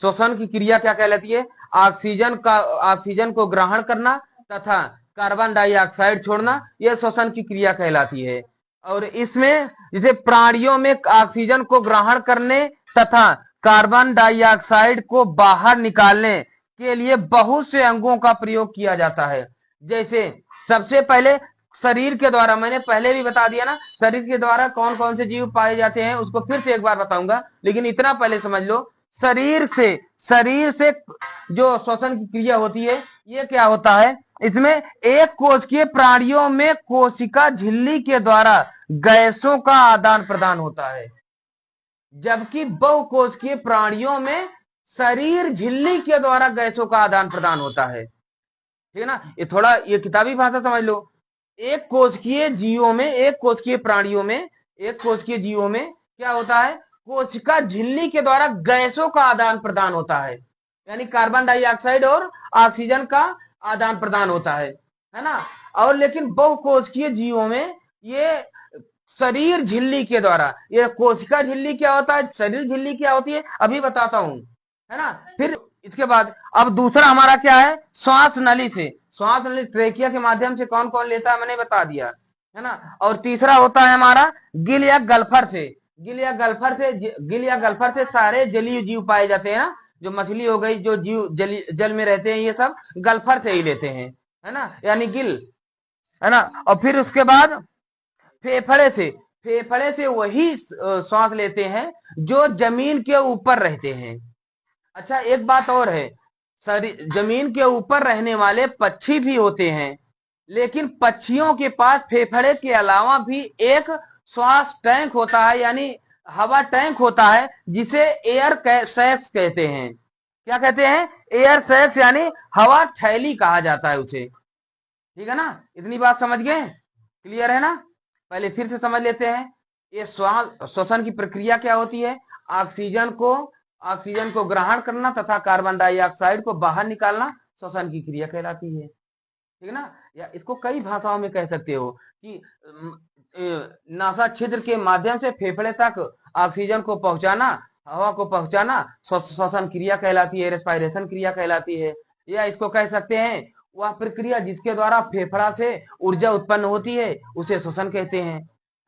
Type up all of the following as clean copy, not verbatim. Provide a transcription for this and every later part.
श्वसन की क्रिया क्या कहलाती है? ऑक्सीजन को ग्रहण करना तथा कार्बन डाइऑक्साइड छोड़ना, यह श्वसन की क्रिया कहलाती है। और इसमें जैसे प्राणियों में ऑक्सीजन को ग्रहण करने तथा कार्बन डाइऑक्साइड को बाहर निकालने के लिए बहुत से अंगों का प्रयोग किया जाता है। जैसे सबसे पहले शरीर के द्वारा, मैंने पहले भी बता दिया ना, शरीर के द्वारा कौन कौन से जीव पाए जाते हैं, उसको फिर से एक बार बताऊंगा, लेकिन इतना पहले समझ लो। शरीर से जो श्वसन की क्रिया होती है, ये क्या होता है? इसमें एक कोशिकीय प्राणियों में कोशिका झिल्ली के द्वारा गैसों का आदान प्रदान होता है, जबकि बहुकोशिकीय प्राणियों में शरीर झिल्ली के द्वारा गैसों का आदान प्रदान होता है। ठीक है ना? ये थोड़ा ये किताबी भाषा समझ लो। एक कोशिकीय प्राणियों में, एक कोशिकीय जीवों में क्या होता है? कोशिका झिल्ली के द्वारा गैसों का आदान प्रदान होता है, यानी कार्बन डाइऑक्साइड और ऑक्सीजन का आदान प्रदान होता है ना? और लेकिन बहुकोशिकीय जीवों में ये शरीर झिल्ली के द्वारा, ये कोशिका झिल्ली क्या होता है, शरीर झिल्ली क्या होती है, अभी बताता हूं, है ना? फिर इसके बाद अब दूसरा हमारा क्या है? श्वास नली से, श्वास नली ट्रेकिया के माध्यम से कौन कौन लेता है, मैंने बता दिया, है ना? और तीसरा होता है हमारा गिल या गल्फर से। गिल या गल्फर से सारे जलीय जीव पाए जाते हैं ना, जो मछली हो गई, जो जीव जल में रहते हैं, ये सब गल्फर से ही लेते हैं, है ना, यानी गिल, है ना? और फिर उसके बाद फेफड़े से वही श्वास लेते हैं जो जमीन के ऊपर रहते हैं। अच्छा, एक बात और है, जमीन के ऊपर रहने वाले पक्षी भी होते हैं, लेकिन पक्षियों के पास फेफड़े के अलावा भी एक श्वास टैंक होता है, यानी हवा टैंक होता है, जिसे एयर सैक्स कहते हैं। क्या कहते हैं? एयर सैक्स, यानी हवा थैली कहा जाता है उसे। ठीक है ना? इतनी बात समझ गए? क्लियर है ना? पहले फिर से समझ लेते हैं। ये श्वसन की प्रक्रिया क्या होती है? ऑक्सीजन को ग्रहण करना तथा कार्बन डाइऑक्साइड को बाहर निकालना श्वसन की क्रिया कहलाती है। ठीक है ना? या इसको कई भाषाओं में कह सकते हो कि नासा छिद्र के माध्यम से फेफड़े तक ऑक्सीजन को पहुंचाना, हवा को पहुंचाना श्वसन क्रिया कहलाती है, रेस्पिरेशन क्रिया कहलाती है। या इसको कह सकते हैं वह प्रक्रिया जिसके द्वारा फेफड़ा से ऊर्जा उत्पन्न होती है, उसे श्वसन कहते हैं,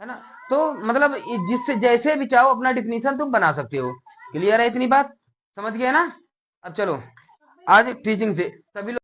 है ना? तो मतलब जिससे जैसे भी चाहो अपना डिफिनीशन तुम बना सकते हो। क्लियर है? इतनी बात समझ गए ना? अब चलो आज टीचिंग से सभी लोग